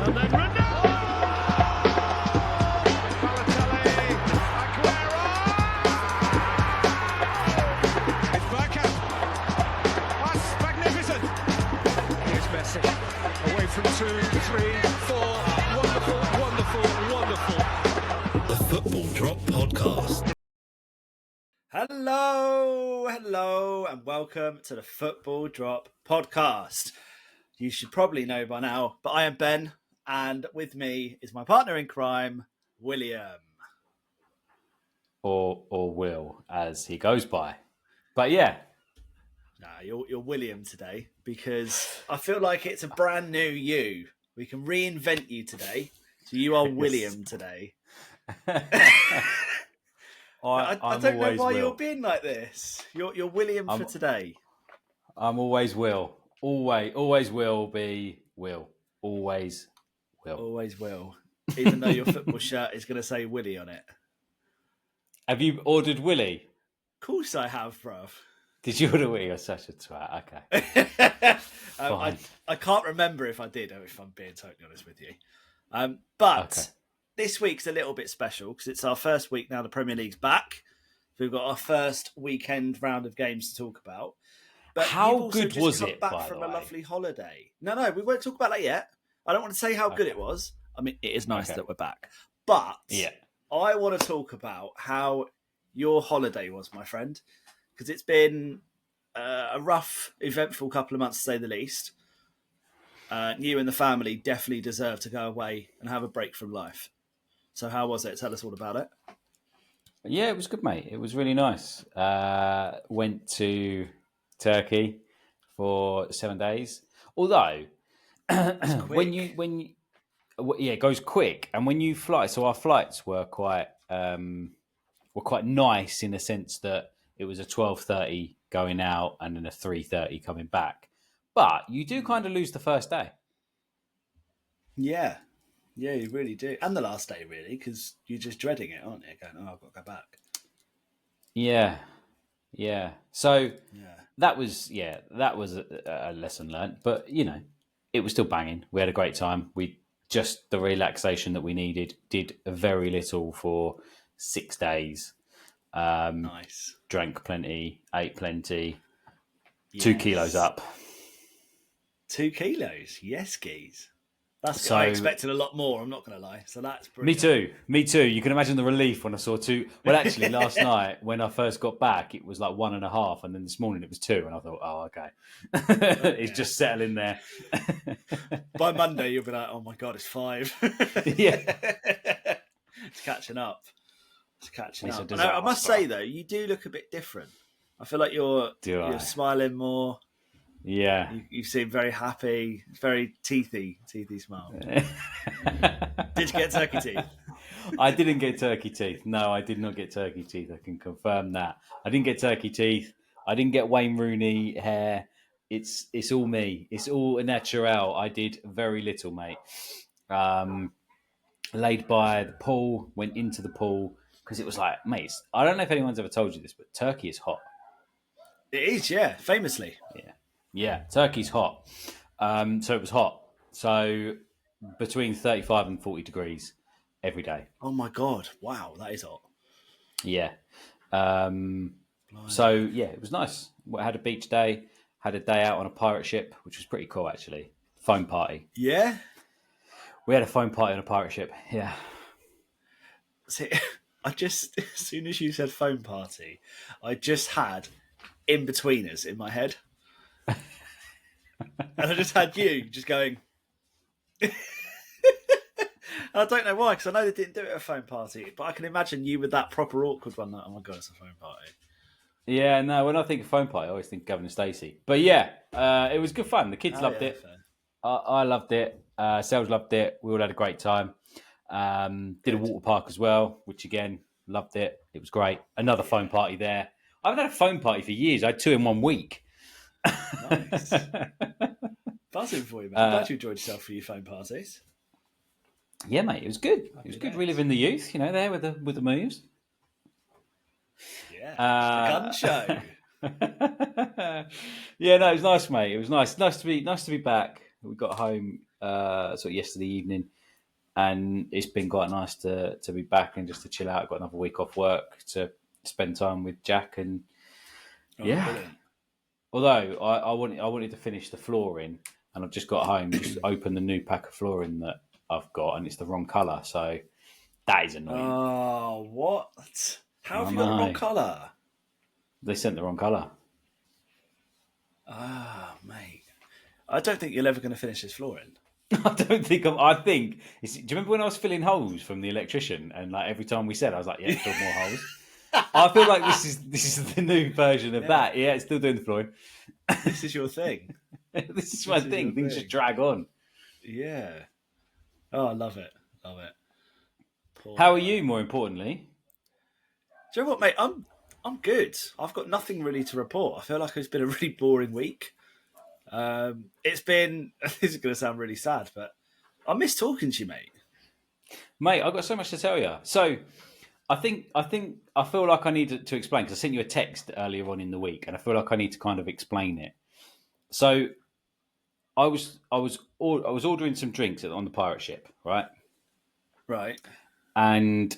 And then Ronaldo! Balotelli, Aguero! It's Bergkamp. That's magnificent. Here's Messi. Away from 2, 3, 4. Wonderful, wonderful, wonderful. The Football Drop Podcast. Hello, and welcome to the Football Drop Podcast. You should probably know by now, but I am Ben, and with me is my partner in crime, William. Or Will, as he goes by. But yeah. Nah, you're William today, because I feel like it's a brand new you. We can reinvent you today. So you are William today. I don't know why you're being like this. You're William for today. I'm always Will. Always will be Will. Always will. Always will. Even though your football shirt is going to say Willie on it. Have you ordered Willie? Of course I have, bruv. Did you order Willie? You're such a twat. Okay. I can't remember if I did, if I'm being totally honest with you. But This week's a little bit special because it's our first week now the Premier League's back. We've got our first weekend round of games to talk about. But how good was it, back by from the a way? lovely holiday. No, we won't talk about that yet. I don't want to say how good it was. I mean, it is nice that we're back. But I want to talk about how your holiday was, my friend, because it's been a rough, eventful couple of months, to say the least. You and the family definitely deserve to go away and have a break from life. So how was it? Tell us all about it. Yeah, it was good, mate. It was really nice. Went to Turkey for 7 days. Although, it goes quick. And when you fly, so our flights were quite nice in the sense that it was a 12:30 going out and then a 3:30 coming back. But you do kind of lose the first day. Yeah, you really do. And the last day, really, because you're just dreading it, aren't you? Going, I've got to go back. Yeah. So that was a lesson learned. But, it was still banging. We had a great time. We just the relaxation that we needed, did very little for 6 days. Nice. Drank plenty, ate plenty. Yes. 2 kilos up. 2 kilos? Yes, geez. I expected a lot more, I'm not going to lie. So that's brilliant. Me too. You can imagine the relief when I saw 2. Well, actually, last night when I first got back, it was like 1.5. And then this morning it was 2. And I thought, oh, okay. It's just settling there. By Monday, you'll be like, oh my God, it's 5. Yeah. It's catching up. And I must say, though, you do look a bit different. I feel like you're smiling more. Yeah. You seem very happy. It's very teethy smile. Did you get turkey teeth? I didn't get turkey teeth. No, I did not get turkey teeth. I can confirm that. I didn't get turkey teeth. I didn't get Wayne Rooney hair. It's all me. It's all natural. I did very little, mate. Laid by the pool, went into the pool because it was like, mate, I don't know if anyone's ever told you this, but Turkey is hot. It is, yeah, famously. Yeah, Turkey's hot. So it was hot. So between 35 and 40 degrees every day. Oh my God. Wow, that is hot. Yeah. So, it was nice. I had a beach day, had a day out on a pirate ship, which was pretty cool, actually. Foam party. Yeah? We had a foam party on a pirate ship, yeah. See, as soon as you said foam party, I just had in-betweeners in my head. And I just had you just going. I don't know why, because I know they didn't do it at a phone party, but I can imagine you with that proper awkward one. Like, oh my God, it's a phone party. Yeah, no, when I think of phone party, I always think Gavin and Stacey. But yeah, it was good fun. The kids loved it. I loved it. Sales loved it. We all had a great time. Did a water park as well, which again, loved it. It was great. Another phone party there. I haven't had a phone party for years. I had 2 in 1 week. Nice. Buzzing for you, man. I'm glad you enjoyed yourself for your phone parties. Yeah, mate, it was good. It was good reliving the youth, there with the moves. Yeah, gun show. Yeah, no, it was nice, mate. It was nice to be back. We got home sort of yesterday evening, and it's been quite nice to be back and just to chill out. I've got another week off work to spend time with Jack, and Brilliant. Although I wanted to finish the flooring, and I've just got home, just opened the new pack of flooring that I've got, and it's the wrong colour, so that is annoying. Oh, what? How have you got the wrong colour? They sent the wrong colour. Ah, mate. I don't think you're ever going to finish this flooring. I don't think I think. Do you remember when I was filling holes from the electrician, and like every time we said, I was like, "Yeah, fill more holes." I feel like this is the new version of that. Yeah, it's still doing the flooring. This is your thing. This is my thing. Things just drag on. Yeah. Oh, I love it. Love it. How are you? More importantly, do you know what, mate? I'm good. I've got nothing really to report. I feel like it's been a really boring week. It's been. This is going to sound really sad, but I miss talking to you, mate. Mate, I've got so much to tell you. So, I feel like I need to explain, because I sent you a text earlier on in the week, and I feel like I need to kind of explain it. So, I was ordering some drinks on the pirate ship, right? Right. And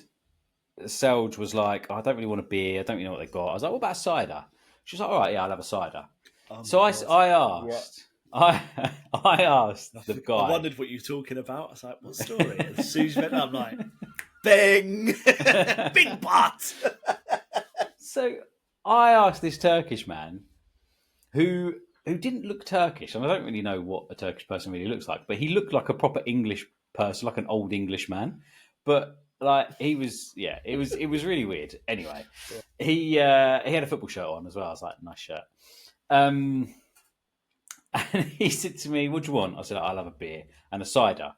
Selge was like, I don't really want a beer. I don't really know what they got. I was like, what about a cider? She was like, all right, yeah, I'll have a cider. So I asked the guy. I wondered what you were talking about. I was like, what story? And Sue's went, I'm like, bing, big butt. So I asked this Turkish man who didn't look Turkish, and I don't really know what a Turkish person really looks like, but he looked like a proper English person, like an old English man. But like he was, it was really weird. Anyway, he had a football shirt on as well. I was like, nice shirt. And he said to me, "What do you want?" I said, "I'll have a beer and a cider."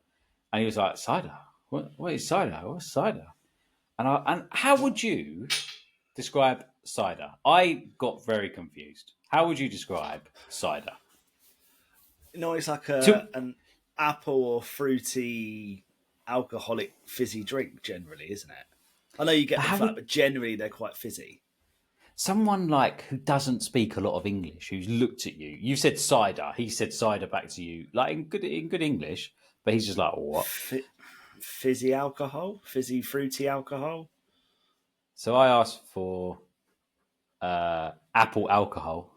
And he was like, "Cider? What is cider? What's cider?" And how would you describe cider? I got very confused. How would you describe cider? No, it's like an apple or fruity alcoholic fizzy drink generally, isn't it? I know you get the flat, but generally they're quite fizzy. Someone like who doesn't speak a lot of English, who's looked at you, you said cider, he said cider back to you, like in good English, but he's just like, what? Fizzy alcohol? Fizzy fruity alcohol? So I asked for apple alcohol,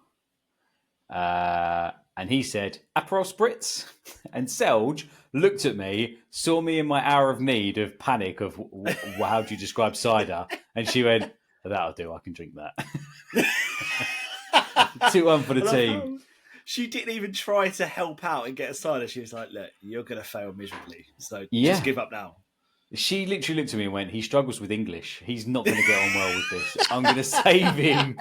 and he said Aperol Spritz. And Selge looked at me, saw me in my hour of need of panic of how do you describe cider, and she went, "That'll do. I can drink that." 2-1 for the team. She didn't even try to help out and get a cider. She was like, "Look, you're going to fail miserably, so just give up now." She literally looked at me and went, "He struggles with English. He's not going to get on well with this. I'm going to save him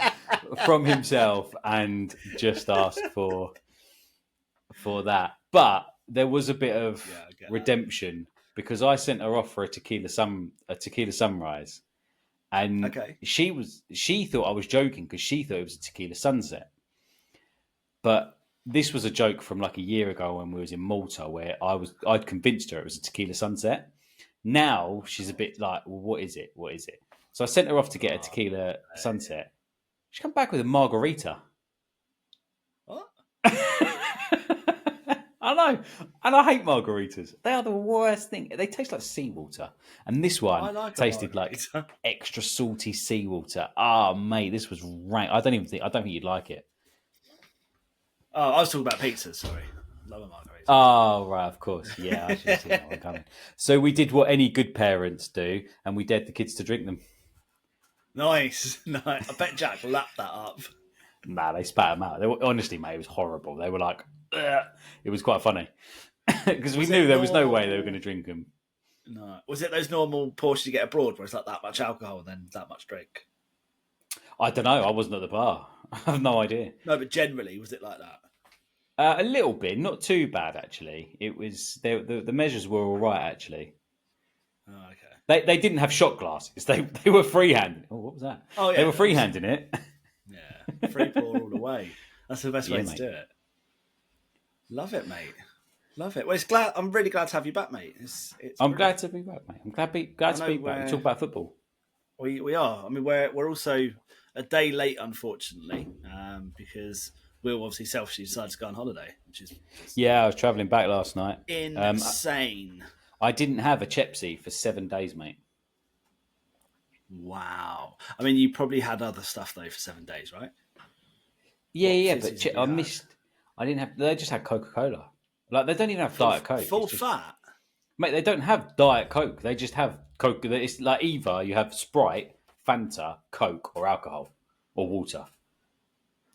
from himself," and just ask for that. But there was a bit of redemption because I sent her off for a tequila sunrise. And she thought I was joking because she thought it was a tequila sunset. But this was a joke from like a year ago when we was in Malta, where I'd convinced her it was a tequila sunset. Now she's a bit like, well, what is it? What is it? So I sent her off to get a tequila sunset. She come back with a margarita. What? I know, and I hate margaritas. They are the worst thing. They taste like seawater, and this one tasted like extra salty seawater. Ah, mate, this was rank. I don't think you'd like it. Oh, I was talking about pizza. Sorry, love a margarita. Oh, right, of course. Yeah, I should have seen that one coming. So we did what any good parents do, and we dared the kids to drink them. Nice. I bet Jack lapped that up. Nah, they spat them out. Honestly, mate, it was horrible. They were like, ugh. It was quite funny because we knew there was no way they were going to drink them. No, was it those normal portions you get abroad where it's like that much alcohol and then that much drink? I don't know. I wasn't at the bar. I have no idea. No, but generally, was it like that? A little bit, not too bad actually. It was the measures were all right actually. Oh, okay. They didn't have shot glasses. They were freehanding. Oh, what was that? Oh, yeah, they were freehanding it. Yeah, free pour all the way. That's the best way to do it. Love it, mate. Love it. Well, I'm really glad to have you back, mate. I'm glad to be back, mate. I'm glad to be back. We talk about football. We are. I mean, we're also a day late, unfortunately, because Will obviously selfishly decided to go on holiday, which is I was travelling back last night. insane. I didn't have a Chepsy for 7 days, mate. Wow. I mean, you probably had other stuff though for 7 days, right? Yeah, but I missed. I didn't have. They just had Coca-Cola. Like they don't even have Diet Coke. Full fat. Mate, they don't have Diet Coke. They just have Coke. It's like either you have Sprite, Fanta, Coke, or alcohol, or water.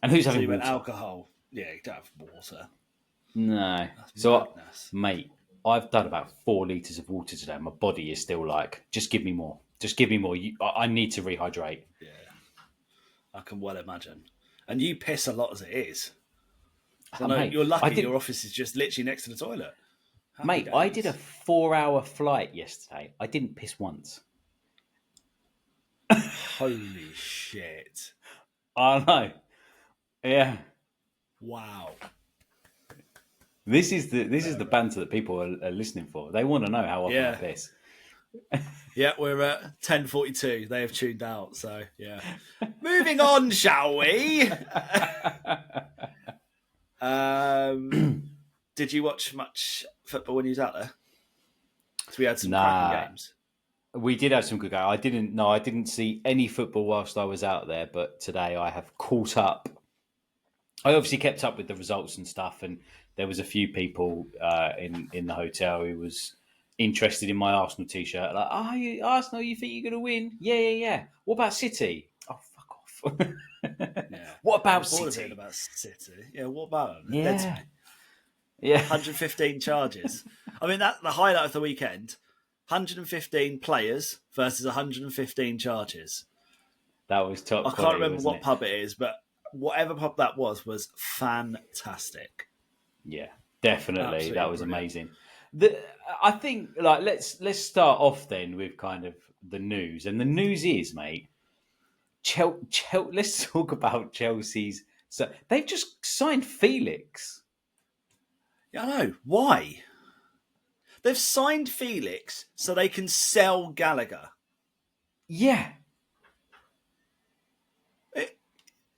And who's having water? Alcohol. Yeah, you don't have water. No. Mate, I've done about 4 litres of water today. My body is still like, just give me more. Just give me more. I need to rehydrate. Yeah, I can well imagine. And you piss a lot as it is. So mate, you're lucky your office is just literally next to the toilet. Mate, I did a 4-hour flight yesterday. I didn't piss once. Holy shit. I know. Yeah. Wow. This is the banter that people are listening for. They want to know how often I piss. Yeah, we're at 10:42. They have tuned out, so yeah. Moving on, shall we? Did you watch much football when you was out there? So we had some cracking games. We did have some good games. I didn't see any football whilst I was out there, but today I have caught up. I obviously kept up with the results and stuff, and there was a few people in the hotel who was interested in my Arsenal t-shirt. Like, Arsenal, you think you're going to win? Yeah. What about City? Oh, fuck off. Yeah. What about City? About City? Yeah, what about them? Yeah. 115 charges. I mean, that's the highlight of the weekend. 115 players versus 115 charges. That was top. I can't remember what pub it is, but whatever pub that was fantastic. Yeah, definitely. Absolutely that was brilliant. Amazing. I think, like, let's start off then with kind of the news, and the news is, mate. Let's talk about Chelsea's. So they've just signed Felix. Yeah, I know. Why? They've signed Felix so they can sell Gallagher. Yeah.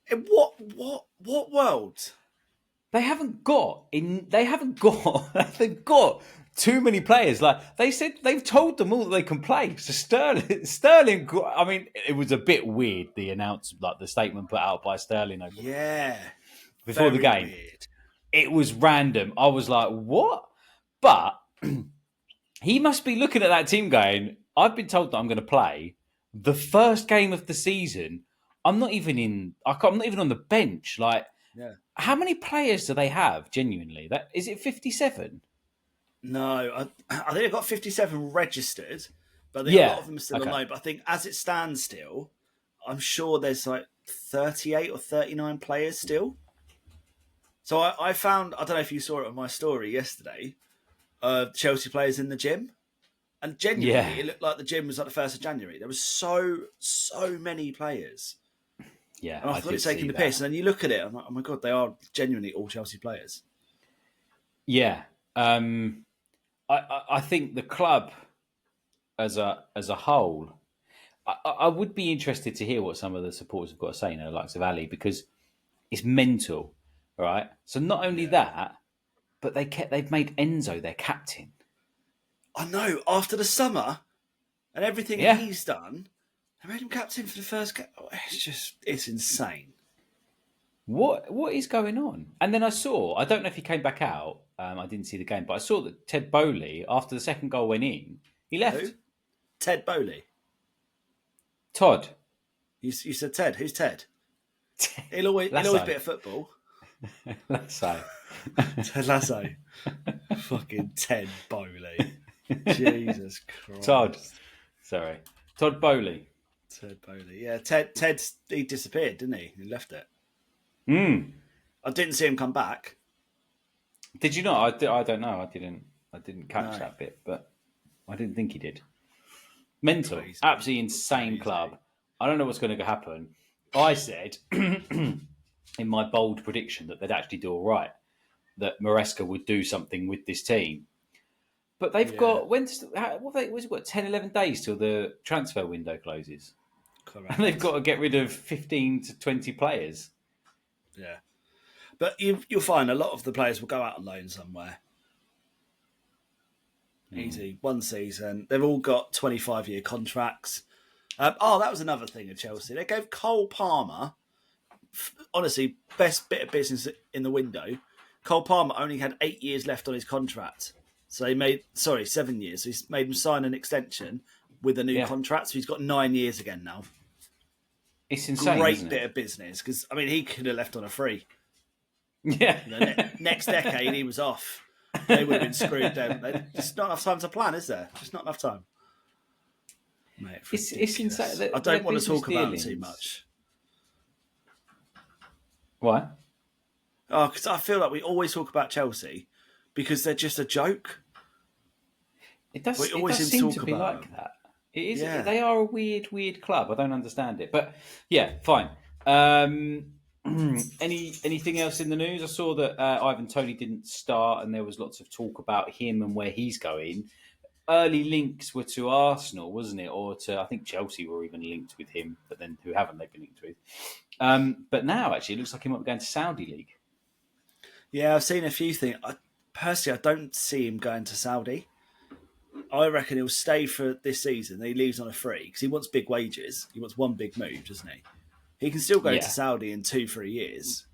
In what world? They've got too many players. Like they said, they've told them all that they can play. So Sterling. I mean, it was a bit weird, the announcement, like the statement put out by Sterling before the game. Weird. It was random. I was like, what? But he must be looking at that team going, I've been told that I'm going to play the first game of the season. I'm not even on the bench. Like, how many players do they have, genuinely? Is it 57? No, I think they've got 57 registered, but a lot of them are still on loan. But I think as it stands still, I'm sure there's like 38 or 39 players still. So I found, I don't know if you saw it on my story yesterday, Chelsea players in the gym. And genuinely, it looked like the gym was like the 1st of January. There was so many players. Yeah, and I thought it's taking the piss. And then you look at it, I'm like, oh my God, they are genuinely all Chelsea players. Yeah. I think the club as a whole, I would be interested to hear what some of the supporters have got to say, the likes of Ali, because it's mental, right? So not only that, but they've made Enzo their captain. I know, after the summer and everything he's done, they made him captain for the first game. Oh, it's insane. What is going on? And then I don't know if he came back out. I didn't see the game, but I saw that Ted Bowley, after the second goal went in, he left. Who? Ted Bowley. Todd. You said Ted. Who's Ted? He'll always be at football. Lasso. Ted Lasso. Fucking Ted Bowley. Jesus Christ. Todd Bowley. Ted Bowley. Yeah, Ted. He disappeared, didn't he? He left it. I didn't see him come back. Did you not? I don't know. I didn't catch that bit, but I didn't think he did. Mental, crazy. Absolutely insane club. I don't know what's going to happen. I said in my bold prediction that they'd actually do all right, that Maresca would do something with this team. But they've got, what's it got, 10, 11 days till the transfer window closes. Correct. And they've got to get rid of 15 to 20 players. Yeah. But you'll find a lot of the players will go out on loan somewhere. Easy, 1 season. They've all got 25-year contracts. That was another thing of Chelsea. They gave Cole Palmer, honestly, best bit of business in the window. Cole Palmer only had 8 years left on his contract. So 7 years. So he's made him sign an extension with a new contract. So he's got 9 years again now. It's insane. Great bit of business. Because, I mean, he could have left on a free. Yeah. Next decade, he was off. They would have been screwed down. Just not enough time to plan, is there? Just not enough time. Mate, it's insane. I don't want to talk about it too much. Why? Oh, because I feel like we always talk about Chelsea because they're just a joke. It does seem to be like that. It is. Yeah. They are a weird club. I don't understand it. But yeah, fine. Anything else in the news? I saw that Ivan Toney didn't start, and there was lots of talk about him and where he's going. Early links were to Arsenal, wasn't it? Or to, I think Chelsea were even linked with him, but then who haven't they been linked with? But now, actually, it looks like he might be going to Saudi League. Yeah, I've seen a few things. Personally, I don't see him going to Saudi. I reckon he'll stay for this season. He leaves on a free because he wants big wages. He wants one big move, doesn't he? He can still go to Saudi in 2-3 years.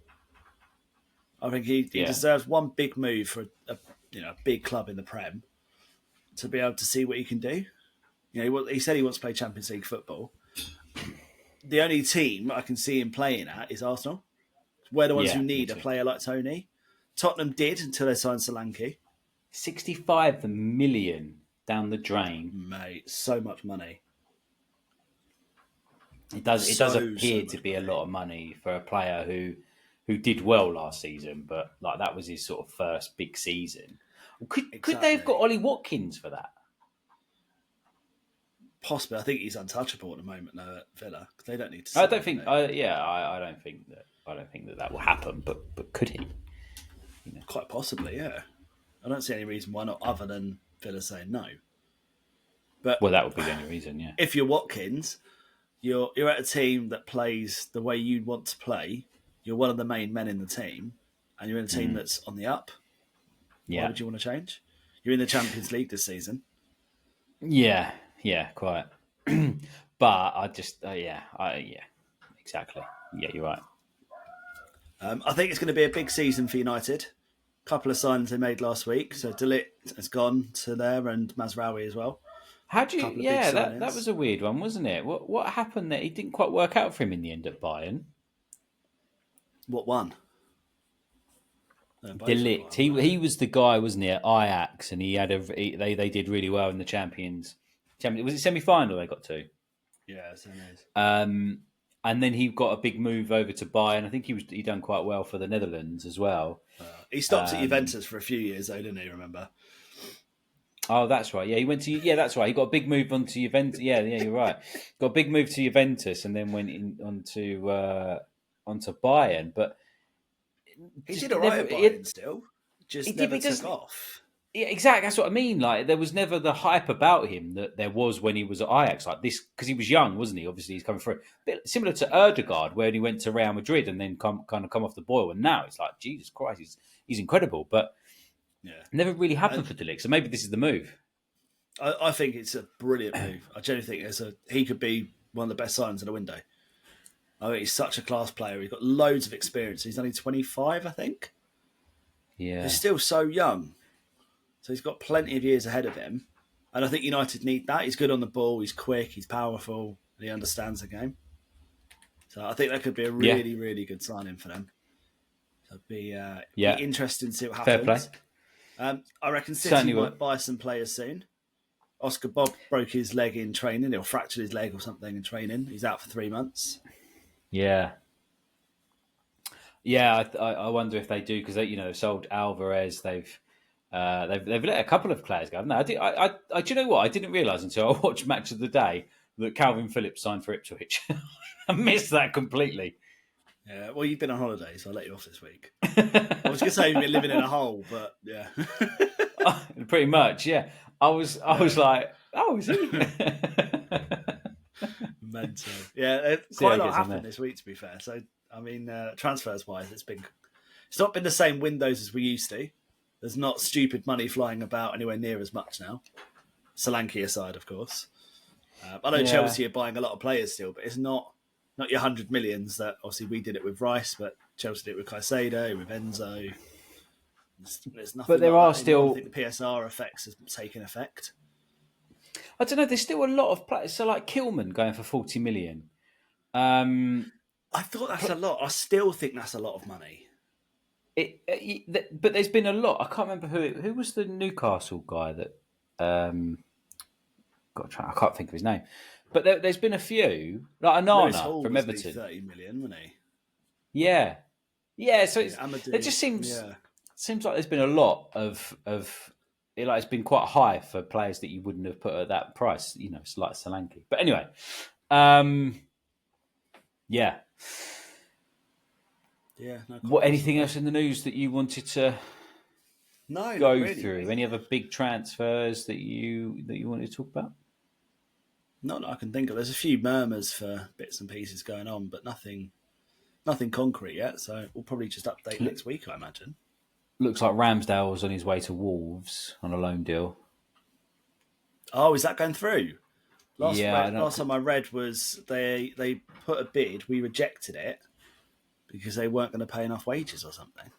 I think he deserves one big move for a big club in the Prem to be able to see what he can do. He said he wants to play Champions League football. The only team I can see him playing at is Arsenal. We're the ones who need a player like Toney. Tottenham did until they signed Solanke. 65 million down the drain. Mate, so much money. It does appear to be a lot of money for a player who did well last season, but like that was his sort of first big season. Could they have got Ollie Watkins for that? Possibly. I think he's untouchable at the moment though at Villa. They don't need to. I don't think that will happen. But could he? Quite possibly, yeah. I don't see any reason why not, other than Villa saying no. But that would be the only reason, yeah. If you're Watkins, you're at a team that plays the way you'd want to play. You're one of the main men in the team, and you're in a team that's on the up. Yeah. Why would you want to change? You're in the Champions League this season. Yeah, quite. But I just, exactly. Yeah, you're right. I think it's going to be a big season for United. A couple of signings they made last week. So De Ligt has gone to there and Mazraoui as well. How do you? Yeah, that was a weird one, wasn't it? What happened there? It didn't quite work out for him in the end at Bayern. What one? De Ligt. He was the guy, wasn't he, at Ajax, and they did really well in the Champions. Was it semi-final they got to? Yeah, semis. And then he got a big move over to Bayern. I think he done quite well for the Netherlands as well. He stopped at Juventus for a few years, though, didn't he? Remember? Oh, that's right. Yeah, he went to. Yeah, that's right. He got a big move onto Juventus. Yeah, you're right. Got a big move to Juventus, and then went onto Bayern. But he did all right at Bayern still. Just never took off. Yeah, exactly. That's what I mean. Like, there was never the hype about him that there was when he was at Ajax. Like this, because he was young, wasn't he? Obviously, he's coming through. Bit similar to Erdegaard, where he went to Real Madrid and then come off the boil. And now it's like, Jesus Christ, he's incredible. But never really happened for De Ligt. So maybe this is the move. I think it's a brilliant move. I genuinely think he could be one of the best signings in the window. I think he's such a class player. He's got loads of experience. He's only 25, I think. Yeah, he's still so young. So he's got plenty of years ahead of him. And I think United need that. He's good on the ball. He's quick. He's powerful. He understands the game. So I think that could be a really, really good signing for them. So it'd be interesting to see what happens. Fair play. I reckon City might buy some players soon. Oscar Bob broke his leg in training. He'll fracture his leg or something in training. He's out for 3 months. Yeah. I wonder if they do, because they sold Alvarez. They've let a couple of players go, haven't they? Do you know what? I didn't realise until I watched Match of the Day that Calvin Phillips signed for Ipswich. I missed that completely. Yeah, well, you've been on holiday, so I'll let you off this week. I was going to say you've been living in a hole, but yeah. Pretty much, yeah. I was like, oh, is he? Mental. Yeah, quite a lot happened this week, to be fair. So, I mean, transfers-wise, it's been It's not been the same windows as we used to. There's not stupid money flying about anywhere near as much now. Solanke aside, of course. I know Chelsea are buying a lot of players still, but it's not your 100 millions that obviously we did it with Rice, but Chelsea did it with Caicedo, with Enzo. There's nothing. But there like are that still. anymore. I think the PSR effects has taken effect. I don't know. There's still a lot of players. So like Kilman going for 40 million. I thought that's a lot. I still think that's a lot of money. But there's been a lot. I can't remember who was the Newcastle guy that. I can't think of his name. But there's been a few, like Onana from Everton. 30 million, wasn't he? Yeah. So it just seems like there's been a lot of it's been quite high for players that you wouldn't have put at that price. It's like Solanke. But anyway, yeah. Yeah. No, what? Anything else in the news that you wanted to go really, through? Really. Any other big transfers that you wanted to talk about? Not that I can think of. There's a few murmurs for bits and pieces going on, but nothing concrete yet. So we'll probably just update next week, I imagine. Looks like Ramsdale was on his way to Wolves on a loan deal. Oh, is that going through? Last time I read was they put a bid, we rejected it because they weren't going to pay enough wages or something.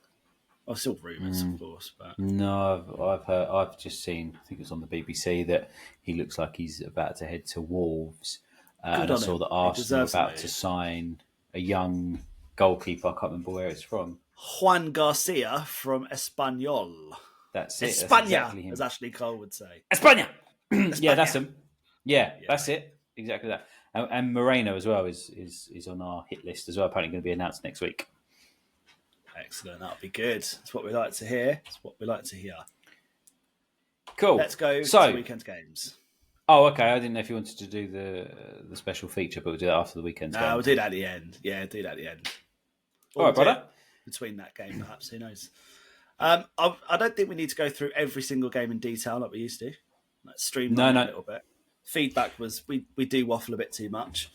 Well, still rumours, of course. But no, I've just seen. I think it's on the BBC that he looks like he's about to head to Wolves. And I saw that Arsenal are about to sign a young goalkeeper. I can't remember where it's from. Juan Garcia from Espanyol. That's it. España, that's exactly him. as Ashley Cole would say. España. Yeah, that's him. Yeah, that's it. Exactly that. And Moreno as well is on our hit list as well. Apparently going to be announced next week. Excellent. That'll be good. That's what we like to hear. Cool. Let's go to the weekend games. Oh, okay. I didn't know if you wanted to do the special feature, but we'll do that after the weekend. No, we'll do that at the end. Yeah, do that at the end. All right, brother. Between that game, perhaps. Who knows? I don't think we need to go through every single game in detail like we used to. Let's streamline a little bit. Feedback was we do waffle a bit too much,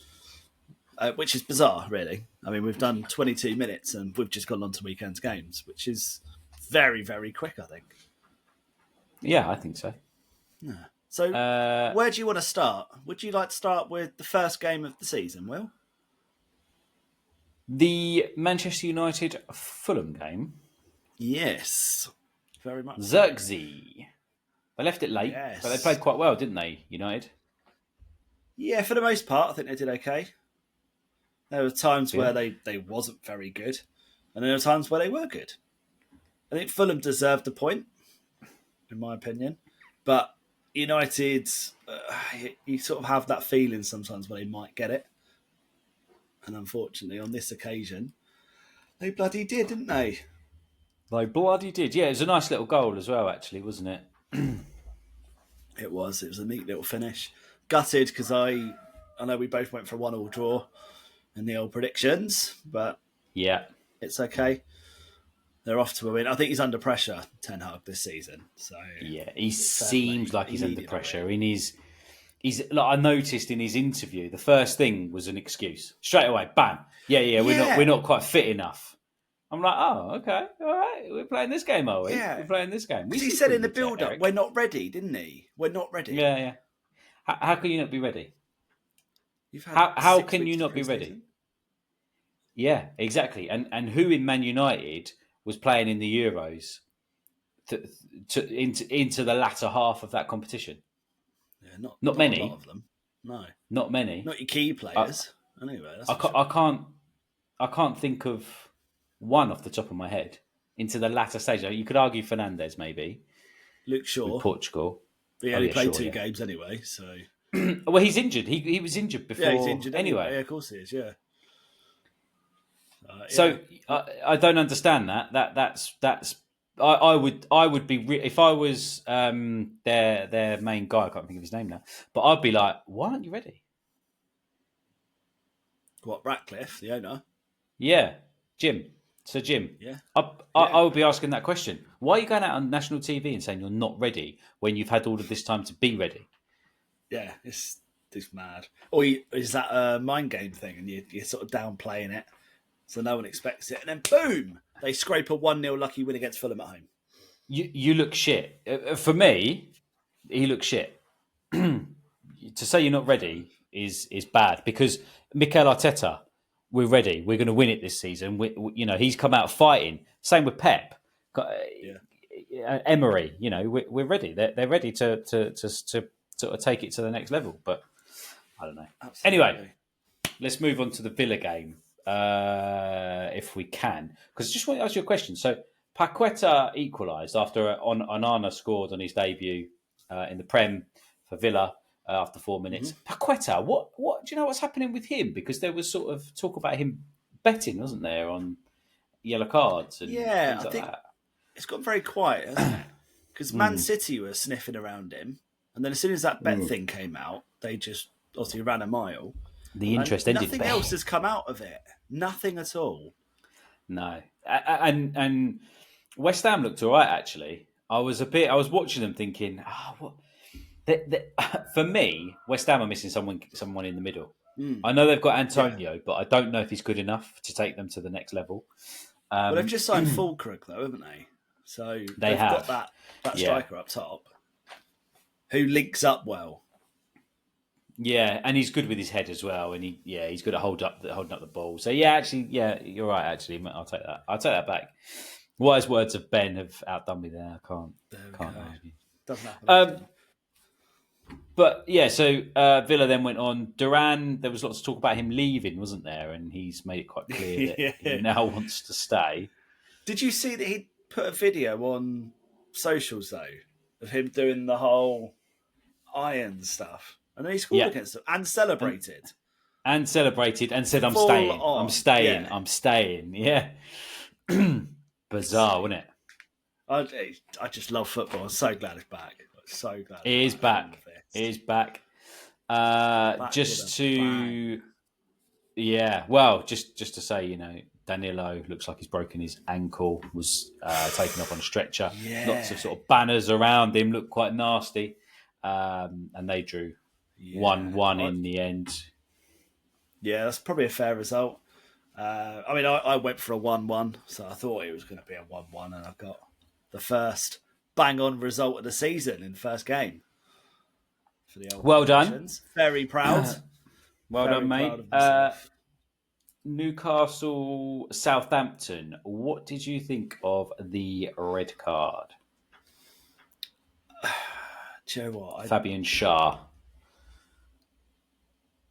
which is bizarre, really. I mean, we've done 22 minutes and we've just gone on to weekend's games, which is very, very quick, I think. Yeah, I think so. Yeah. So, where do you want to start? Would you like to start with the first game of the season, Will? The Manchester United Fulham game. Yes, very much. Zirkzee. They left it late, but they played quite well, didn't they, United? Yeah, for the most part, I think they did okay. There were times where they wasn't very good, and there were times where they were good. I think Fulham deserved a point, in my opinion. But United, you sort of have that feeling sometimes when they might get it. And unfortunately, on this occasion, they bloody did, didn't they? They bloody did. Yeah, it was a nice little goal as well, actually, wasn't it? It was a neat little finish. Gutted because I know we both went for a 1-1 draw in the old predictions, but yeah, it's okay. They're off to a win. I think he's under pressure, Ten Hag, this season. So yeah, he seems like he's under pressure. He's like, I noticed in his interview, the first thing was an excuse straight away. Bam. Yeah. We're not quite fit enough. I'm like, oh, okay, all right. We're playing this game, are we? Yeah, we're playing this game. Because he said in the build-up, we're not ready, didn't he? We're not ready. Yeah. How can you not be ready? How can you not be ready? Yeah, exactly. And who in Man United was playing in the Euros into the latter half of that competition? Yeah, not many. A lot of them. No, not many. Not your key players. Anyway, I can't think of one off the top of my head into the latter stage. You could argue Fernandes maybe. Luke Shaw, with Portugal. He only played two games anyway. So well, he's injured. He was injured before. Yeah, he's injured anyway. Yeah, of course he is. Yeah. So I don't understand that. I would be if I was their main guy. I can't think of his name now, but I'd be like, why aren't you ready? What, Ratcliffe, the owner? Yeah, Jim. So Jim, yeah, I would be asking that question. Why are you going out on national TV and saying you're not ready when you've had all of this time to be ready? Yeah, it's mad. Or is that a mind game thing, and you're sort of downplaying it, so no one expects it, and then boom, they scrape a 1-0 lucky win against Fulham at home. You look shit. For me, he looks shit. To say you're not ready is bad because Mikel Arteta, we're ready. We're going to win it this season. He's come out fighting. Same with Pep. Emery, we're ready. They're ready to sort of take it to the next level. But I don't know. Absolutely. Anyway, let's move on to the Villa game if we can. Because I just want to ask you a question. So Paqueta equalised after Onana scored on his debut in the Prem for Villa after 4 minutes. Mm-hmm. Paqueta, what do you know what's happening with him? Because there was sort of talk about him betting, wasn't there, on yellow cards and things like that. It's got very quiet, hasn't it? Because Man City were sniffing around him, and then as soon as that bet thing came out, they just obviously ran a mile. The interest ended. Nothing else has come out of it. Nothing at all. No, and West Ham looked all right actually. I was watching them thinking, what? For me, West Ham are missing someone in the middle. I know they've got Antonio, but I don't know if he's good enough to take them to the next level. Well, they've just signed Fulkrug though, haven't they? So they've got that striker up top who links up well. Yeah, and he's good with his head as well, and he's good at holding up the ball. So you're right. Actually, I'll take that back. Wise words of Ben have outdone me there. I can't argue. Doesn't happen. But so Villa then went on. Duran, there was lots of talk about him leaving, wasn't there? And he's made it quite clear that he now wants to stay. Did you see that he put a video on socials though of him doing the whole iron stuff? And then he scored against them and celebrated. And said, I'm staying. I'm staying. I'm staying. Yeah. Bizarre, wasn't it? I just love football. I'm so glad it's back. So glad it is back. It is back. Just to say, Danilo looks like he's broken his ankle, was taken up on a stretcher. Yeah. Lots of sort of banners around him, looked quite nasty. And they drew 1-1 in the end. Yeah, that's probably a fair result. I went for a 1-1, so I thought it was going to be a 1-1, and I got the first bang-on result of the season in the first game. For the old well done. Very proud. Well done, mate. Newcastle, Southampton. What did you think of the red card? Do you know what? Fabian Schär.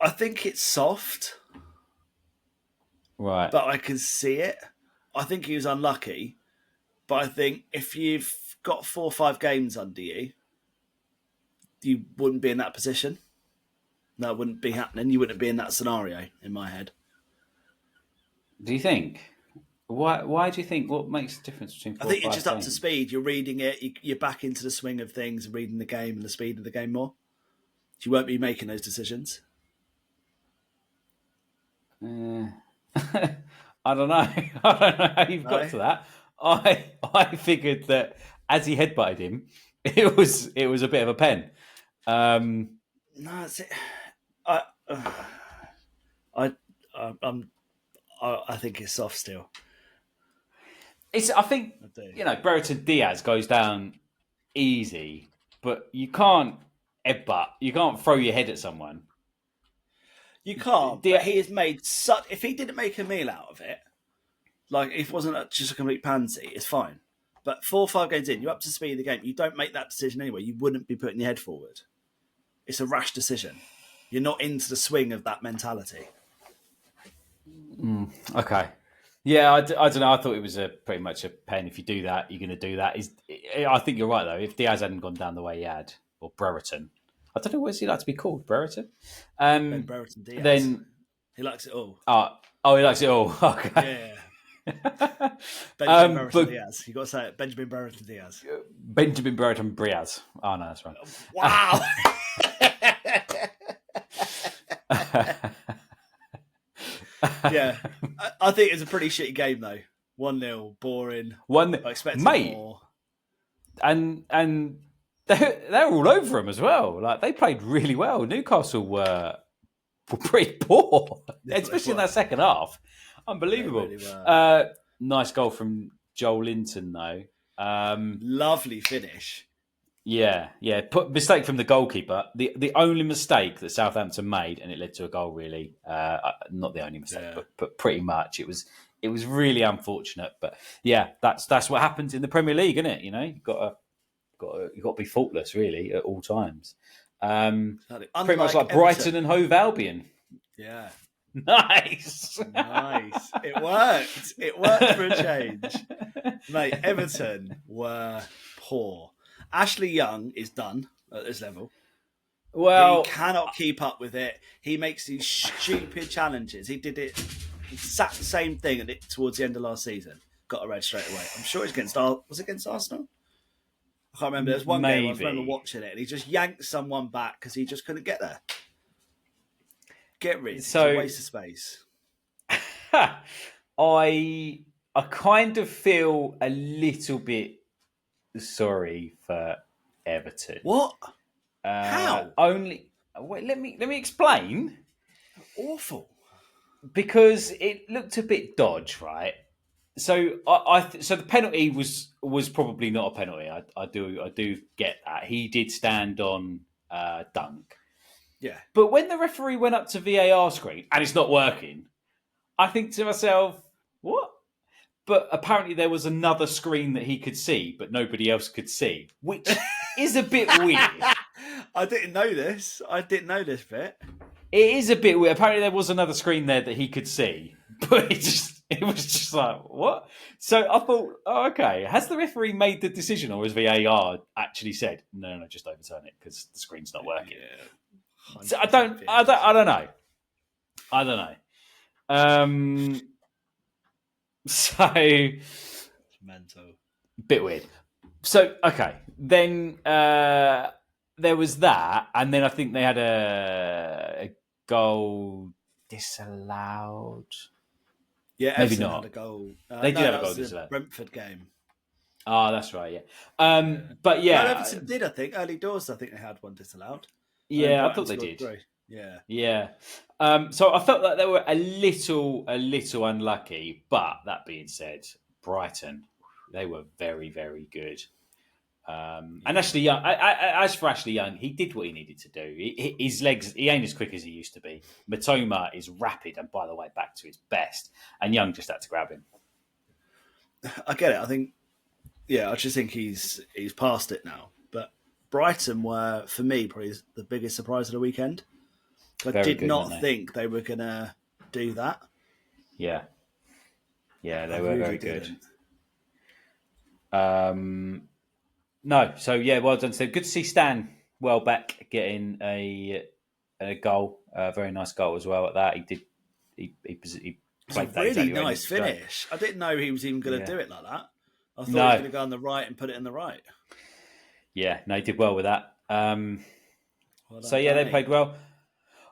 I think it's soft. Right. But I can see it. I think he was unlucky. But I think if you've got 4 or 5 games under you, you wouldn't be in that position. That wouldn't be happening. You wouldn't be in that scenario, in my head. Do you think? Why do you think? What makes the difference between 4 I think you're just up to speed. You're reading it. You're back into the swing of things, reading the game and the speed of the game more. You won't be making those decisions. I don't know. I don't know how you've got to that. I figured that as he headbutted him, it was a bit of a pen. No, that's it. I think it's soft still. I think Brereton Diaz goes down easy, but you can't headbutt. You can't throw your head at someone. You can't. But he has made such. If he didn't make a meal out of it, like if it wasn't just a complete pansy, it's fine. But 4 or 5 games in, you're up to speed of the game. You don't make that decision anyway. You wouldn't be putting your head forward. It's a rash decision. You're not into the swing of that mentality. Okay. Yeah, I don't know. I thought it was pretty much a pen. If you do that, you're going to do that. I think you're right, though. If Diaz hadn't gone down the way he had, or Brereton, I don't know what he like to be called, Brereton. Ben Brereton Diaz. Then he likes it all. Oh, he likes it all. Okay. Yeah. Benjamin Brereton Diaz. You got to say it. Benjamin Brereton Diaz. Benjamin Brereton Diaz. Oh no, that's right. Wow. Yeah, I think it was a pretty shitty game though. 1-0, boring. I expected more. And they're all over him as well. Like they played really well. Newcastle were pretty poor, especially in that second half. Unbelievable. Really Nice goal from Joel Linton, though. Lovely finish. Yeah. Mistake from the goalkeeper. The only mistake that Southampton made, and it led to a goal. Really, not the only mistake, but pretty much it was really unfortunate. But yeah, that's what happens in the Premier League, isn't it? You've got to be faultless, really, at all times. Pretty much like Brighton and Hove Albion. Yeah. Nice. It worked. It worked for a change. Mate, Everton were poor. Ashley Young is done at this level. Well, he cannot keep up with it. He makes these stupid challenges. He did it. He sat the same thing towards the end of last season. Got a red straight away. I'm sure it's against Arsenal? I can't remember. There's one game I remember watching it, and he just yanked someone back because he just couldn't get there. Get rid. It's a waste of space. I kind of feel a little bit sorry for Everton. What? How? Wait, let me explain. Awful. Because it looked a bit dodge, right? So so the penalty was probably not a penalty. I do get that. He did stand on Dunk. Yeah. But when the referee went up to VAR screen and it's not working, I think to myself, what? But apparently there was another screen that he could see, but nobody else could see, which is a bit weird. I didn't know this. I didn't know this bit. It is a bit weird. Apparently there was another screen there that he could see, but it was just like, what? So I thought, oh, okay, has the referee made the decision, or has VAR actually said, no, just overturn it because the screen's not working? Yeah. So I don't know. So it's mental. Bit weird. So okay, then there was that, and then I think they had a goal disallowed. Yeah, maybe Everton not. Had a goal. They did have a goal disallowed. Brentford game. Oh, that's right. Yeah. But yeah, Everton did. I think early doors. I think they had one disallowed. Yeah, I thought they did. 3. Yeah. Yeah. So I felt that they were a little unlucky. But that being said, Brighton, they were very, very good. And Ashley Young, as for Ashley Young, he did what he needed to do. His legs, he ain't as quick as he used to be. Matoma is rapid and, by the way, back to his best. And Young just had to grab him. I get it. I think, I just think he's past it now. But Brighton were, for me, probably the biggest surprise of the weekend. I did not think they were going to do that. Yeah. Yeah, they were very good. No, so yeah, well done. So good to see Stan Welbeck getting a goal, a very nice goal as well. At that, he did. He played that really nice finish. I didn't know he was even going to do it like that. I thought he was going to go on the right and put it in the right. Yeah, no, he did well with that. So yeah, they played well.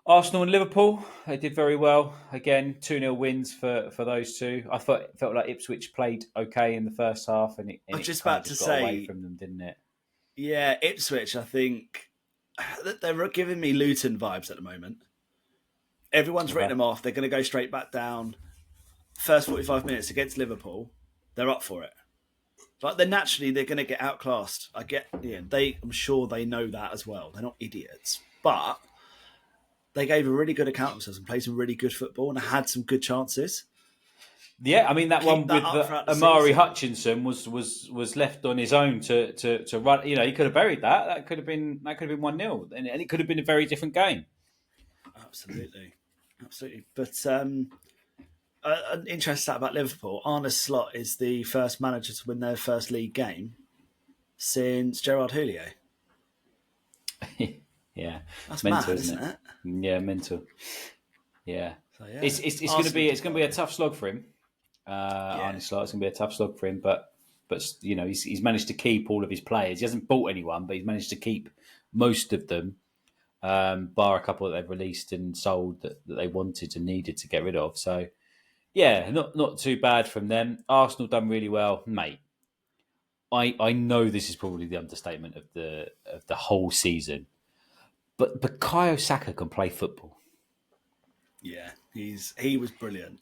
Arsenal and Liverpool, they did very well. Again, 2-0 wins for those two. I felt like Ipswich played okay in the first half, and I was just about to say, got away from them, didn't it? Yeah, Ipswich. I think they're giving me Luton vibes at the moment. Everyone's written them off. They're going to go straight back down. First 45 minutes against Liverpool, they're up for it. Like they're going to get outclassed. I'm sure they know that as well. They're not idiots, but they gave a really good account of themselves and played some really good football and had some good chances. Yeah, I mean that one with Amari Hutchinson was left on his own to run. You know, he could have buried that. That could have been 1-0, and it could have been a very different game. Absolutely. But an interesting stat about Liverpool: Arne Slot is the first manager to win their first league game since Gerard Houllier. Yeah, that's mental, mad, isn't it? Yeah, mental. Yeah, so, yeah. It's going to be a tough slog for him. Arne Slot, it's going to be a tough slog for him, but you know he's managed to keep all of his players. He hasn't bought anyone, but he's managed to keep most of them, bar a couple that they've released and sold that they wanted and needed to get rid of. So yeah, not too bad from them. Arsenal done really well, mate. I know this is probably the understatement of the whole season. But Bukayo Saka can play football. Yeah, he was brilliant.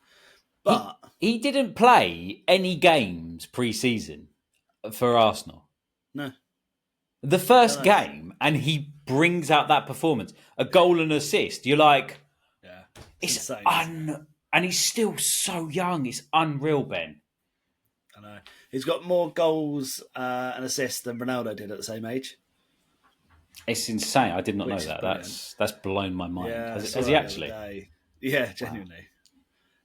But he didn't play any games pre-season for Arsenal. No. The first game, and he brings out that performance. A goal and assist. You're like... Yeah. It's insane. And he's still so young. It's unreal, Ben. I know. He's got more goals and assists than Ronaldo did at the same age. It's insane. I did not know that. Brilliant. That's blown my mind. Yeah, has he actually? Yeah, genuinely.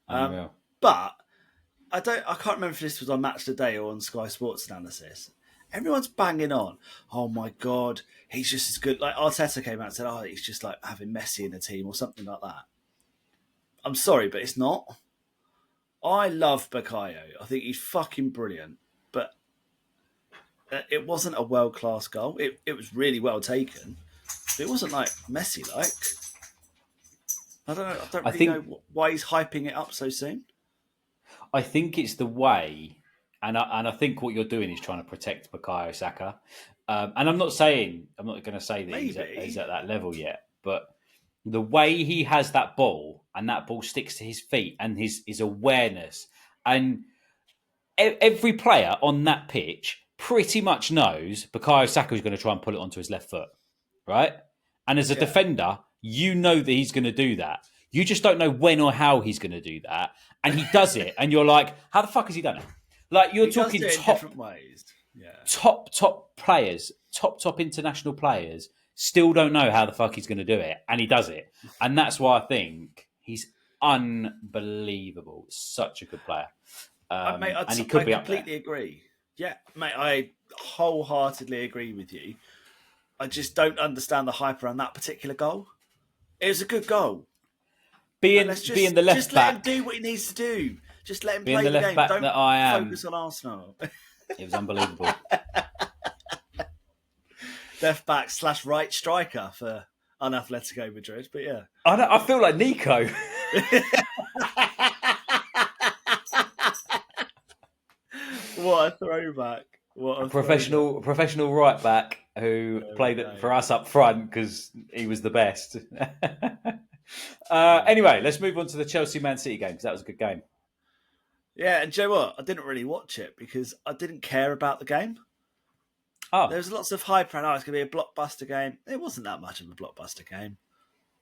Wow. Unreal. But I can't remember if this was on Match of the Day or on Sky Sports Analysis. Everyone's banging on. Oh my God, he's just as good. Like Arteta came out and said, "Oh, he's just like having Messi in the team or something like that." I'm sorry, but it's not. I love Bukayo. I think he's fucking brilliant. But it wasn't a world-class goal. It was really well taken. But it wasn't like Messi-like. I don't know. I don't really know why he's hyping it up so soon. I think it's the way, and I think what you're doing is trying to protect Bukayo Saka. And I'm not going to say that he's at that level yet, but the way he has that ball and that ball sticks to his feet and his awareness, and every player on that pitch pretty much knows Bukayo Saka is going to try and pull it onto his left foot, right? And as a defender, you know that he's going to do that. You just don't know when or how he's going to do that. And he does it. And you're like, how the fuck has he done it? Like, you're talking top different ways. Yeah. Top players, top international players still don't know how the fuck he's going to do it. And he does it. And that's why I think he's unbelievable. Such a good player. Mate, and he could be up there. I completely agree. Yeah, mate, I wholeheartedly agree with you. I just don't understand the hype around that particular goal. It was a good goal. Being the left just back, let him do what he needs to do. Just let him being play the the left game. back Don't that I am, focus on Arsenal. It was unbelievable. Left back / right striker for Atletico Madrid, but yeah. I feel like Nico. What a throwback. What a professional right back who played it for us up front because he was the best. Anyway, let's move on to the Chelsea-Man City game because that was a good game. Yeah, and do you know what? I didn't really watch it because I didn't care about the game. Oh. There was lots of hype around, it's going to be a blockbuster game. It wasn't that much of a blockbuster game.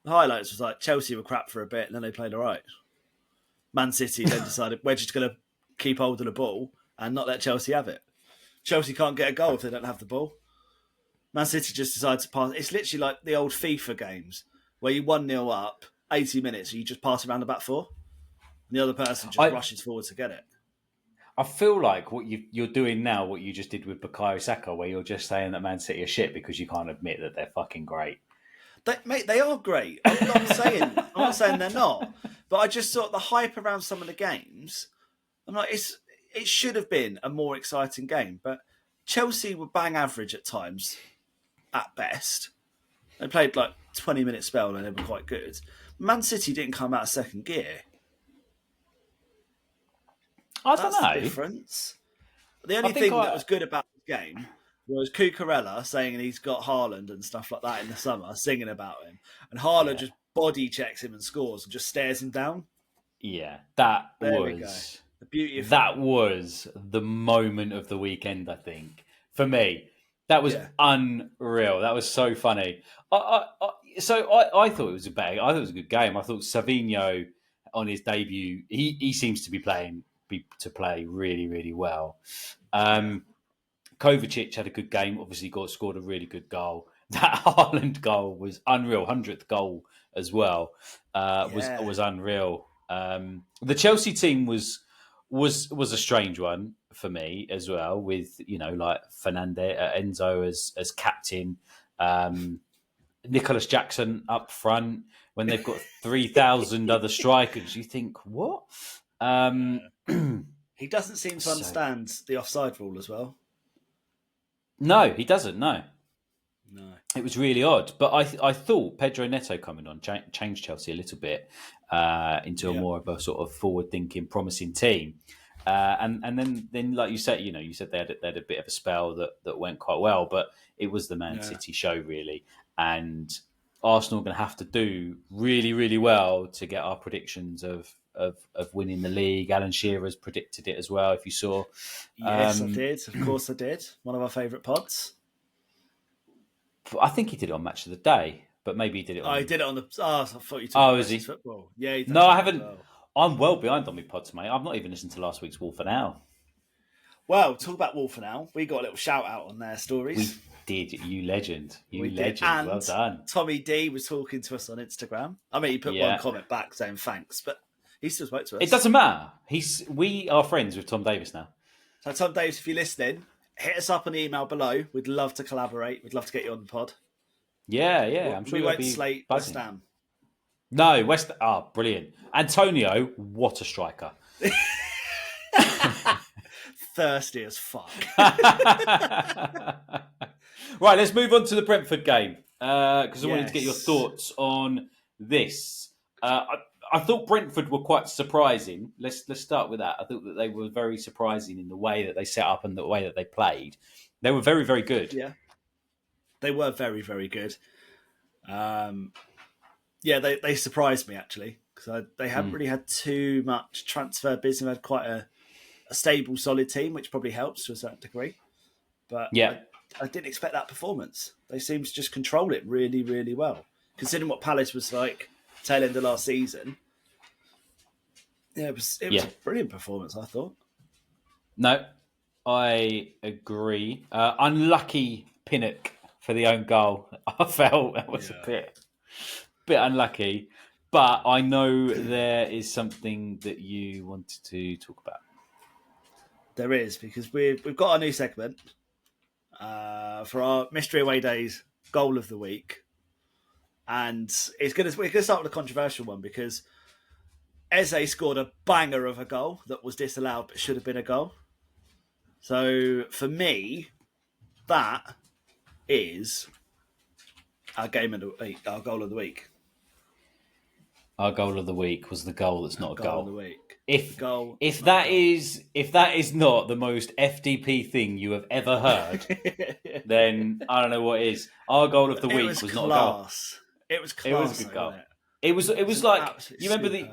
The highlights was like Chelsea were crap for a bit and then they played all right. Man City then decided we're just going to keep hold of the ball and not let Chelsea have it. Chelsea can't get a goal if they don't have the ball. Man City just decided to pass. It's literally like the old FIFA games where you 1-0 up, 80 minutes, and you just pass around the back four. And the other person just rushes forward to get it. I feel like what you're doing now, what you just did with Bukayo Saka, where you're just saying that Man City are shit because you can't admit that they're fucking great. They are great. I'm not saying they're not. But I just thought the hype around some of the games, I'm like, it should have been a more exciting game. But Chelsea were bang average at times, at best. They played like 20-minute spell and they were quite good. Man City didn't come out of second gear. I don't know. That's the difference. The only thing that was good about the game was Cucurella saying he's got Haaland and stuff like that in the summer, singing about him. And Haaland just body checks him and scores and just stares him down. Yeah, that was the moment of the weekend, I think. For me, that was unreal. That was so funny. I thought it was a good game. I thought Savinho on his debut, he seems to be play really, really well. Kovacic had a good game. Obviously, scored a really good goal. That Haaland goal was unreal. 100th goal as well was unreal. The Chelsea team was a strange one for me as well. With like Enzo as captain, Nicholas Jackson up front. When they've got 3,000 other strikers, you think what? He doesn't seem to understand the offside rule as well. No, he doesn't. No. It was really odd. But I thought Pedro Neto coming on changed Chelsea a little bit into a more of a sort of forward-thinking, promising team. And then like you said, you said they had a bit of a spell that went quite well, but it was the Man City show really. And Arsenal are going to have to do really, really well to get our predictions of of winning the league. Alan Shearer's predicted it as well, if you saw. Yes, I did. Of course I did. One of our favourite pods. I think he did it on Match of the Day, but maybe he did it on... he did it on the... I thought you talked about is he? football. Yeah, he does. No, I haven't. Well. I'm well behind on my pods, mate. I've not even listened to last week's Wolf an Hour. Well, talk about Wolf an Hour. We got a little shout out on their stories. We did. You legend. You legend. And well done. Tommy D was talking to us on Instagram. I mean, he put one comment back saying thanks, but he still spoke to us. It doesn't matter. We are friends with Tom Davis now. So, Tom Davis, if you're listening, hit us up on the email below. We'd love to collaborate. We'd love to get you on the pod. Yeah. I'm sure we won't slate West Ham. No, brilliant. Antonio, what a striker. Thirsty as fuck. Right, let's move on to the Brentford game because I wanted to get your thoughts on this. I thought Brentford were quite surprising. Let's start with that. I thought that they were very surprising in the way that they set up and the way that they played. They were very, very good. Yeah, they were very, very good. They surprised me actually because they haven't really had too much transfer business. They had quite a stable, solid team, which probably helps to a certain degree. But I didn't expect that performance. They seemed to just control it really, really well. Considering what Palace was like tail end of last season, it was a brilliant performance, I thought. No, I agree. Unlucky Pinnock for the own goal. I felt that was a bit unlucky. But I know there is something that you wanted to talk about. There is, because we've got our new segment for our Mystery Away Days Goal of the Week. And we're going to start with a controversial one because Eze scored a banger of a goal that was disallowed but should have been a goal. So for me, that is our goal of the week. Our goal of the week was the goal that's not a goal. Of the week. If that is not the most FDP thing you have ever heard, then I don't know what is. Our goal of the week was not a goal. It was class. It was a good goal. It was like, you remember the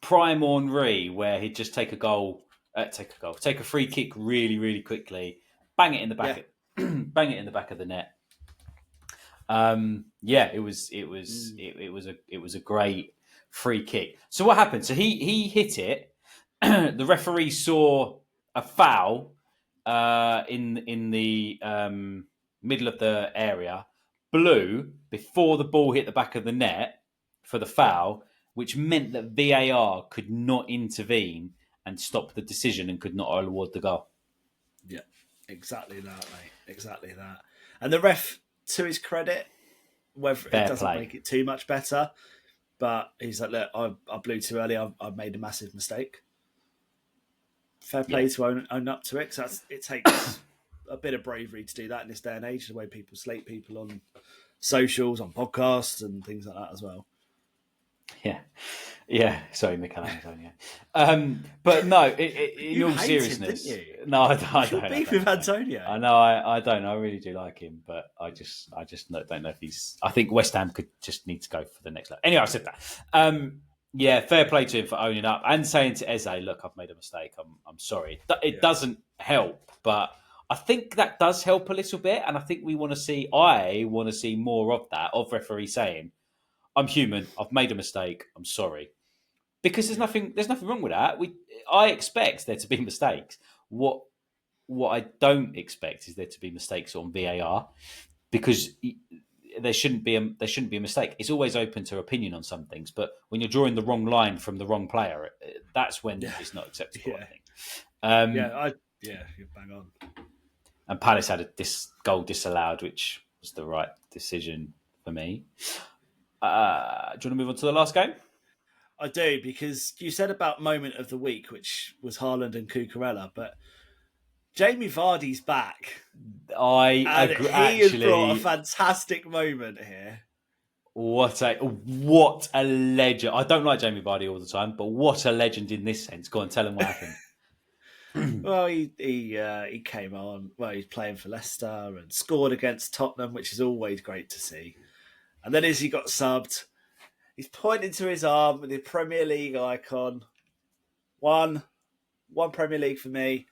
Prime Henry where he'd just take a free kick really, really quickly, bang it in the back, bang it in the back of the net. It was a great free kick. So what happened? So he hit it. The referee saw a foul in the middle of the area, blew before the ball hit the back of the net for the foul, which meant that VAR could not intervene and stop the decision and could not award the goal. Yeah, exactly that, mate. Exactly that. And the ref, to his credit, whether it doesn't make it too much better, but he's like, look, I blew too early. I've made a massive mistake. Fair play to own up to it. Because it takes a bit of bravery to do that in this day and age, the way people slate people on socials, on podcasts and things like that as well. Yeah. Sorry, Mikel Antonio. But no, in all seriousness, him, didn't you? No, I don't. Beef with Antonio. I know, I don't. I really do like him, but I just don't know if he's. I think West Ham could just need to go for the next level. Anyway, I said that. Fair play to him for owning up and saying to Eze, "Look, I've made a mistake. I'm sorry." It doesn't help, but I think that does help a little bit, and I think I want to see more of that, of referee saying, "I'm human. I've made a mistake. I'm sorry." Because there's nothing wrong with that. I expect there to be mistakes. What I don't expect is there to be mistakes on VAR, because there shouldn't be a mistake. It's always open to opinion on some things, but when you're drawing the wrong line from the wrong player, that's when it's not acceptable. I think. You're bang on. And Palace had this goal disallowed, which was the right decision for me. Do you want to move on to the last game? I do, because you said about moment of the week, which was Haaland and Cucurella, but Jamie Vardy's back. I agree. He has brought a fantastic moment here. What a legend! I don't like Jamie Vardy all the time, but what a legend in this sense. Go on, tell him what happened. Well, he came on. Well, he's playing for Leicester and scored against Tottenham, which is always great to see. And then as he got subbed, He's pointing to his arm with the Premier League icon. One Premier League for me.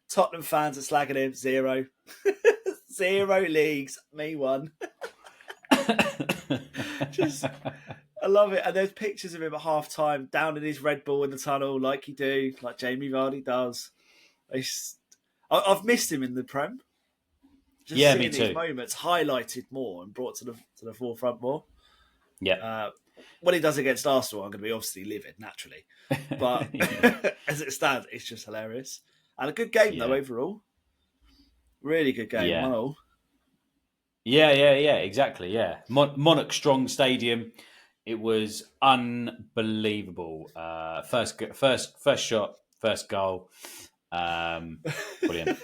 Tottenham fans are slagging him. 0. 0 leagues. Me 1. I love it. And there's pictures of him at half time down in his Red Bull in the tunnel like Jamie Vardy does. I've missed him in the Prem. Just seeing me too. these moments highlighted more and brought to the forefront more. Yeah. When he does against Arsenal, I'm going to be obviously livid, naturally. But as it stands, it's just hilarious. And a good game, though, overall. Really good game. Yeah. 1-1. Yeah, exactly, yeah. Monarch Strong Stadium. It was unbelievable. First shot, first goal. Brilliant.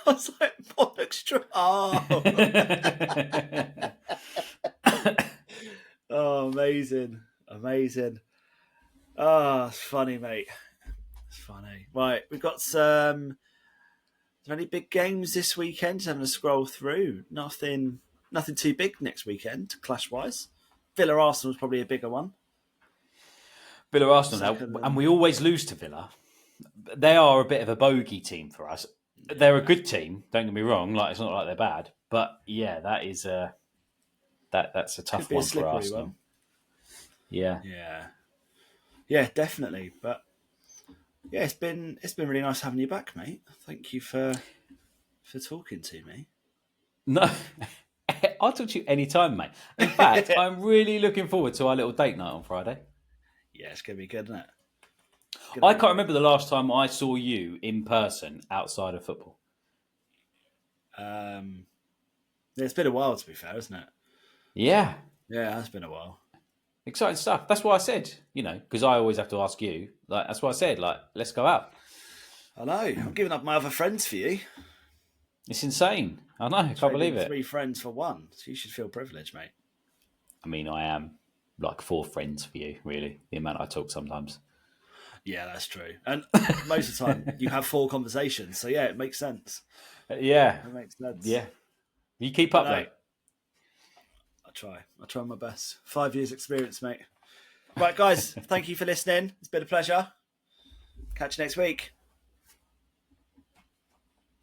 I was like, Monarch Strong. Oh. Oh, amazing. Oh, it's funny, mate. It's funny. Right, we've got some... Are there any big games this weekend? Just having to scroll through. Nothing too big next weekend, clash-wise. Villa Arsenal is probably a bigger one. Villa Arsenal, and we always lose to Villa. They are a bit of a bogey team for us. They're a good team, don't get me wrong. Like, it's not like they're bad. But, yeah, that is... That's a tough one for Arsenal. One. Yeah, definitely. But yeah, it's been really nice having you back, mate. Thank you for talking to me. No, I'll talk to you anytime, mate. In fact, I'm really looking forward to our little date night on Friday. Yeah, it's gonna be good, isn't it? I can't remember the last time I saw you in person outside of football. It's been a while, to be fair, isn't it? Yeah, it's been a while. Exciting stuff. That's why I said, because I always have to ask you. Like, that's why I said, let's go out. I know. I'm giving up my other friends for you. It's insane. I know. I can't believe it. 3 friends for 1. So you should feel privileged, mate. I mean, I am like 4 friends for you, really. The amount I talk sometimes. Yeah, that's true. And most of the time, you have 4 conversations. So yeah, it makes sense. Yeah, it makes sense. Yeah, you keep up, mate. I try my best. 5 years experience, mate. Right, guys, thank you for listening. It's been a pleasure. Catch you next week.